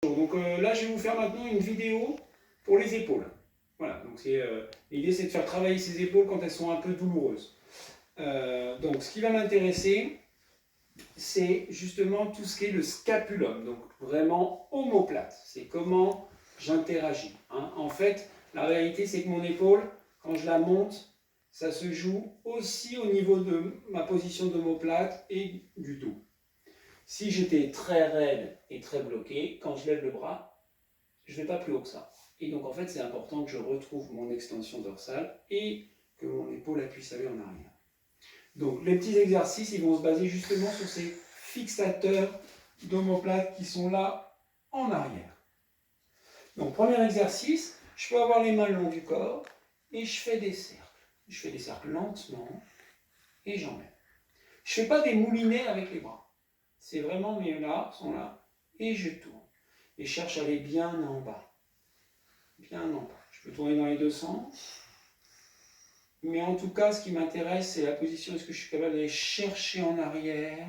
Donc là, je vais vous faire maintenant une vidéo pour les épaules. Voilà, donc l'idée c'est de faire travailler ces épaules quand elles sont un peu douloureuses. Donc ce qui va m'intéresser, c'est justement tout ce qui est le scapulum, donc vraiment omoplate. C'est comment j'interagis. Hein. En fait, la réalité c'est que mon épaule, quand je la monte, ça se joue aussi au niveau de ma position d'omoplate et du dos. Si j'étais très raide et très bloqué, quand je lève le bras, je ne vais pas plus haut que ça. Et donc en fait, c'est important que je retrouve mon extension dorsale et que mon épaule puisse aller en arrière. Donc les petits exercices, ils vont se baser justement sur ces fixateurs d'omoplate qui sont là en arrière. Donc premier exercice, je peux avoir les mains le long du corps et je fais des cercles. Je fais des cercles lentement et j'emmène. Je ne fais pas des moulinets avec les bras. C'est vraiment mes là sont là et je tourne. Et je cherche à aller bien en bas. Bien en bas. Je peux tourner dans les deux sens. Mais en tout cas, ce qui m'intéresse, c'est la position. Est-ce que je suis capable d'aller chercher en arrière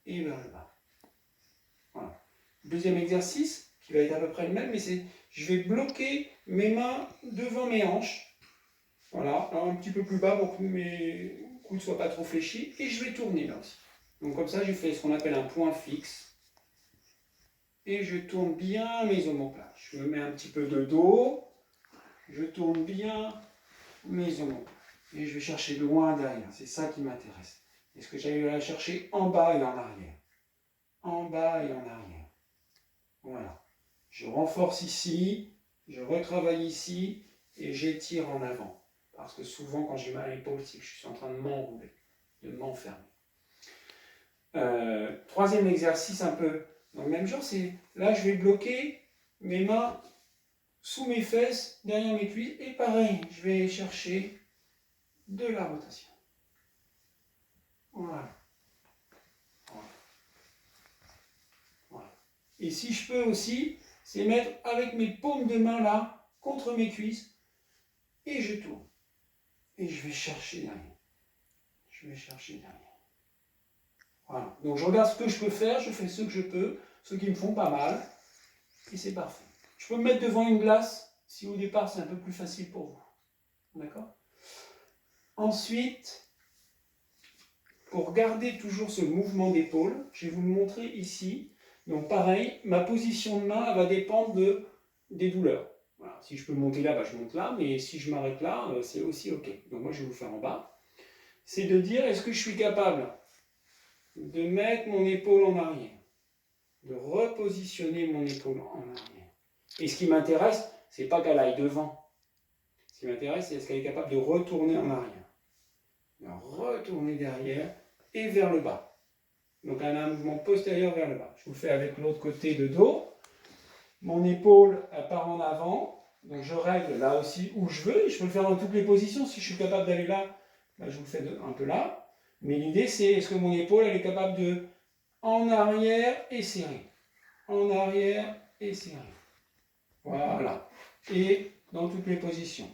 et vers le bas. Voilà. Deuxième exercice, qui va être à peu près le même, mais c'est je vais bloquer mes mains devant mes hanches. Voilà, alors un petit peu plus bas pour que mes coudes ne soient pas trop fléchis. Et je vais tourner là aussi. Donc comme ça, j'ai fait ce qu'on appelle un point fixe. Et je tourne bien mes omoplates. Je me mets un petit peu de dos. Je tourne bien mes omoplates. Et je vais chercher loin derrière. C'est ça qui m'intéresse. Est-ce que j'arrive à la chercher en bas et en arrière? En bas et en arrière. Voilà. Je renforce ici. Je retravaille ici. Et j'étire en avant. Parce que souvent, quand j'ai mal à l'épaule, c'est que je suis en train de m'enrouler, de m'enfermer. Troisième exercice un peu dans le même genre, c'est là je vais bloquer mes mains sous mes fesses, derrière mes cuisses, et pareil, je vais chercher de la rotation. Voilà. Voilà. Voilà. Et si je peux aussi, c'est mettre avec mes paumes de main là, contre mes cuisses, et je tourne. Et je vais chercher derrière. Je vais chercher derrière. Voilà. Donc je regarde ce que je peux faire, je fais ce que je peux, ceux qui me font pas mal, et c'est parfait. Je peux me mettre devant une glace si au départ c'est un peu plus facile pour vous. D'accord? Ensuite, pour garder toujours ce mouvement d'épaule, je vais vous le montrer ici. Donc pareil, ma position de main va dépendre des douleurs. Voilà. Si je peux monter là, je monte là, mais si je m'arrête là, c'est aussi OK. Donc moi je vais vous faire en bas. C'est de dire, est-ce que je suis capable de mettre mon épaule en arrière, de repositionner mon épaule en arrière. Et ce qui m'intéresse, c'est pas qu'elle aille devant. Ce qui m'intéresse, c'est est-ce qu'elle est capable de retourner en arrière. De retourner derrière et vers le bas. Donc elle a un mouvement postérieur vers le bas. Je vous le fais avec l'autre côté de dos. Mon épaule, elle part en avant. Donc je règle là aussi où je veux. Et je peux le faire dans toutes les positions. Si je suis capable d'aller là, je vous le fais un peu là. Mais l'idée, c'est est-ce que mon épaule, elle est capable de en arrière et serrer. En arrière et serrer. Voilà. Et dans toutes les positions.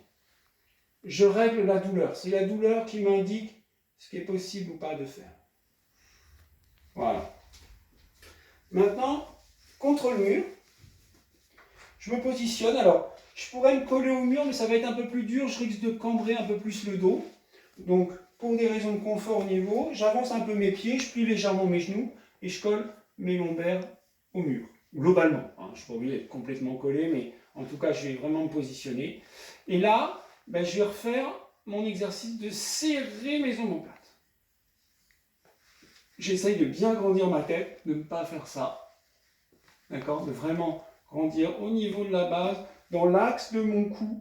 Je règle la douleur. C'est la douleur qui m'indique ce qui est possible ou pas de faire. Voilà. Maintenant, contre le mur, je me positionne. Alors, je pourrais me coller au mur, mais ça va être un peu plus dur. Je risque de cambrer un peu plus le dos. Donc, pour des raisons de confort au niveau, j'avance un peu mes pieds, je plie légèrement mes genoux et je colle mes lombaires au mur. Globalement. Hein, je ne suis pas obligé d'être complètement collé, mais en tout cas, je vais vraiment me positionner. Et là, je vais refaire mon exercice de serrer mes omoplates. J'essaye de bien grandir ma tête, de ne pas faire ça. D'accord? De vraiment grandir au niveau de la base, dans l'axe de mon cou,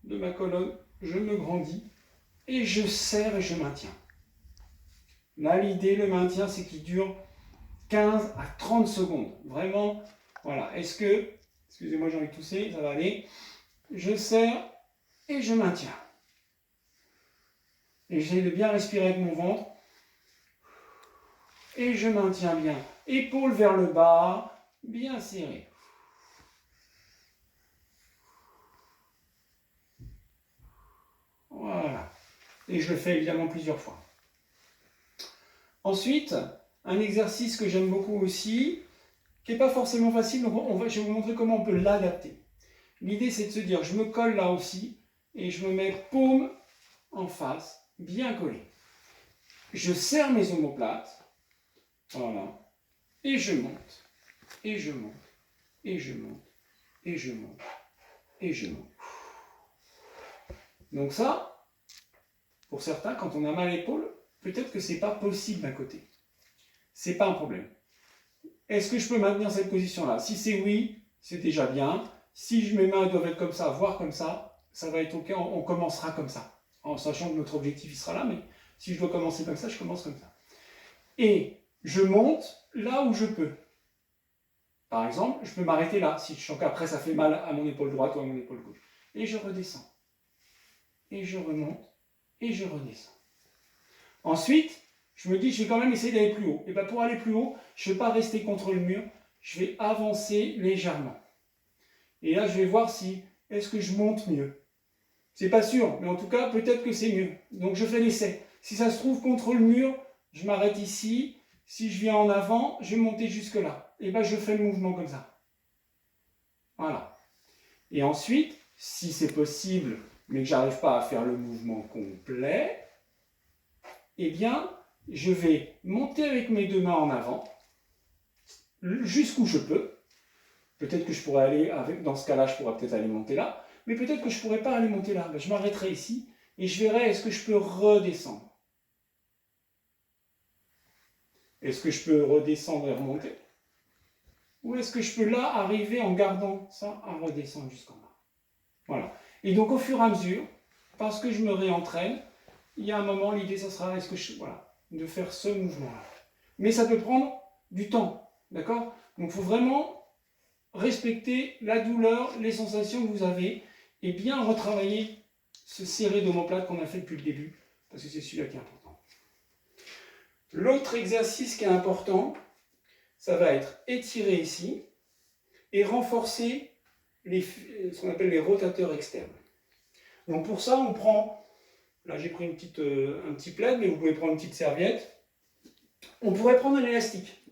de ma colonne, je me grandis et je serre et je maintiens. Là, l'idée, le maintien, c'est qu'il dure 15 à 30 secondes. Vraiment, voilà. Est-ce que, excusez-moi, j'ai envie de tousser, ça va aller. Je serre et je maintiens. Et j'essaie de bien respirer avec mon ventre. Et je maintiens bien. Épaules vers le bas, bien serré. Voilà. Et je le fais évidemment plusieurs fois. Ensuite, un exercice que j'aime beaucoup aussi, qui n'est pas forcément facile, donc je vais vous montrer comment on peut l'adapter. L'idée, c'est de se dire, je me colle là aussi, et je me mets paume en face, bien collé. Je serre mes omoplates, voilà, et je monte, et je monte, et je monte, et je monte, et je monte. Donc ça, pour certains, quand on a mal à l'épaule, peut-être que c'est pas possible d'un côté. C'est pas un problème. Est-ce que je peux maintenir cette position-là? Si c'est oui, c'est déjà bien. Si mes mains doivent être comme ça, voire comme ça va être OK, on commencera comme ça. En sachant que notre objectif, il sera là, mais si je dois commencer comme ça, je commence comme ça. Et je monte là où je peux. Par exemple, je peux m'arrêter là, si je sens qu'après ça fait mal à mon épaule droite ou à mon épaule gauche. Et je redescends. Et je remonte. Et je redescends. Ensuite, je me dis, je vais quand même essayer d'aller plus haut. Et bien pour aller plus haut, je ne vais pas rester contre le mur, je vais avancer légèrement. Et là, je vais voir si, est-ce que je monte mieux? C'est pas sûr, mais en tout cas, peut-être que c'est mieux. Donc je fais l'essai. Si ça se trouve contre le mur, je m'arrête ici. Si je viens en avant, je vais monter jusque là. Et bien je fais le mouvement comme ça. Voilà. Et ensuite, si c'est possible, mais que j'arrive pas à faire le mouvement complet, eh bien, je vais monter avec mes deux mains en avant, jusqu'où je peux. Peut-être que je pourrais aller, dans ce cas-là, je pourrais peut-être aller monter là, mais peut-être que je ne pourrais pas aller monter là. Ben, je m'arrêterai ici, et je verrai, est-ce que je peux redescendre? Est-ce que je peux redescendre et remonter? Ou est-ce que je peux là arriver en gardant ça à redescendre jusqu'en bas? Voilà. Et donc au fur et à mesure, parce que je me réentraîne, il y a un moment, l'idée, ça sera de faire ce mouvement-là. Mais ça peut prendre du temps, d'accord? Donc il faut vraiment respecter la douleur, les sensations que vous avez, et bien retravailler ce serré d'omoplate qu'on a fait depuis le début, parce que c'est celui-là qui est important. L'autre exercice qui est important, ça va être étirer ici, et renforcer ce qu'on appelle les rotateurs externes. Donc pour ça, on prend... Là, j'ai pris un petit plaid, mais vous pouvez prendre une petite serviette. On pourrait prendre un élastique.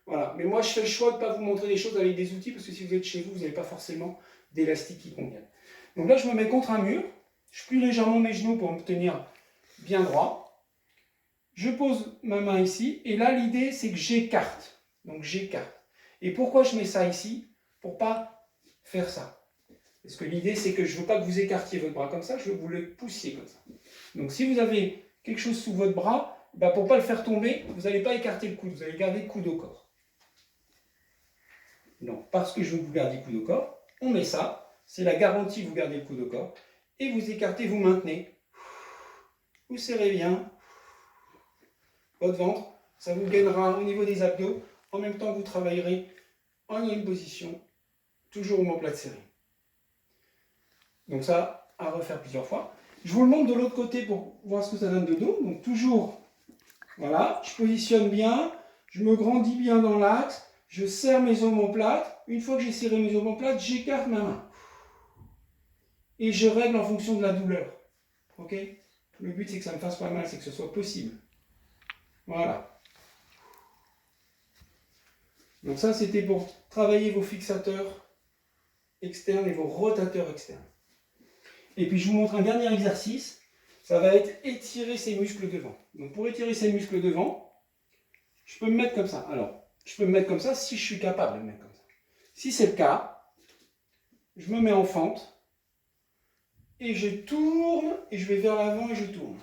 Voilà. Mais moi, je fais le choix de ne pas vous montrer des choses avec des outils, parce que si vous êtes chez vous, vous n'avez pas forcément d'élastique qui convienne. Donc là, je me mets contre un mur. Je plie légèrement mes genoux pour me tenir bien droit. Je pose ma main ici. Et là, l'idée, c'est que j'écarte. Donc, j'écarte. Et pourquoi je mets ça ici? Pour ne pas faire ça. Parce que l'idée, c'est que je ne veux pas que vous écartiez votre bras comme ça, je veux que vous le poussiez comme ça. Donc si vous avez quelque chose sous votre bras, ben pour ne pas le faire tomber, vous n'allez pas écarter le coude, vous allez garder le coude au corps. Donc parce que je veux que vous gardiez le coude au corps, on met ça, c'est la garantie que vous gardez le coude au corps, et vous écartez, vous maintenez. Vous serrez bien votre ventre, ça vous gagnera au niveau des abdos, en même temps que vous travaillerez en une position, toujours omoplate serré. Donc ça, à refaire plusieurs fois. Je vous le montre de l'autre côté pour voir ce que ça donne de dos. Donc toujours, voilà, je positionne bien, je me grandis bien dans l'axe, je serre mes omoplates. Une fois que j'ai serré mes omoplates, j'écarte ma main. Et je règle en fonction de la douleur. Ok? Le but, c'est que ça me fasse pas mal, c'est que ce soit possible. Voilà. Donc ça, c'était pour travailler vos fixateurs externes et vos rotateurs externes. Et puis je vous montre un dernier exercice, ça va être étirer ses muscles devant. Donc pour étirer ses muscles devant, je peux me mettre comme ça. Alors, je peux me mettre comme ça si je suis capable de me mettre comme ça. Si c'est le cas, je me mets en fente, et je tourne, et je vais vers l'avant et je tourne.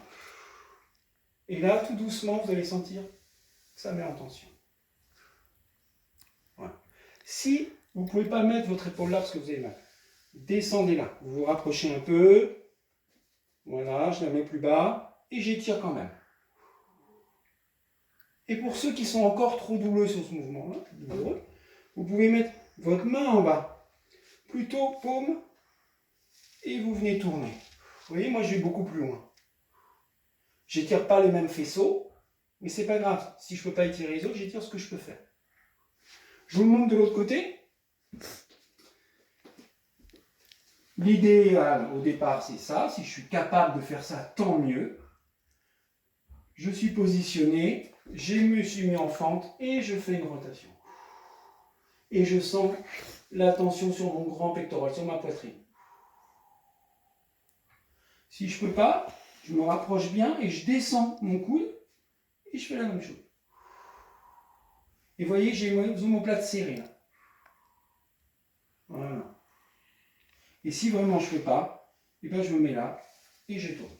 Et là, tout doucement, vous allez sentir que ça met en tension. Voilà. Si vous ne pouvez pas mettre votre épaule là parce que vous avez mal, descendez là, vous vous rapprochez un peu, voilà, je la mets plus bas, et j'étire quand même. Et pour ceux qui sont encore trop douloureux sur ce mouvement-là, vous pouvez mettre votre main en bas, plutôt paume, et vous venez tourner. Vous voyez, moi je vais beaucoup plus loin. J'étire pas les mêmes faisceaux, mais c'est pas grave. Si je ne peux pas étirer les autres, j'étire ce que je peux faire. Je vous le montre de l'autre côté. L'idée au départ, c'est ça. Si je suis capable de faire ça, tant mieux. Je suis positionné, je me suis mis en fente et je fais une rotation. Et je sens la tension sur mon grand pectoral, sur ma poitrine. Si je ne peux pas, je me rapproche bien et je descends mon coude et je fais la même chose. Et vous voyez, j'ai mes omoplates serrées là. Voilà. Et si vraiment je ne peux pas, eh ben je me mets là et je tourne.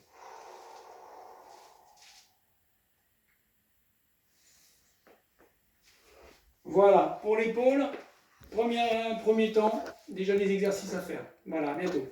Voilà, pour l'épaule, premier temps, déjà des exercices à faire. Voilà, à bientôt.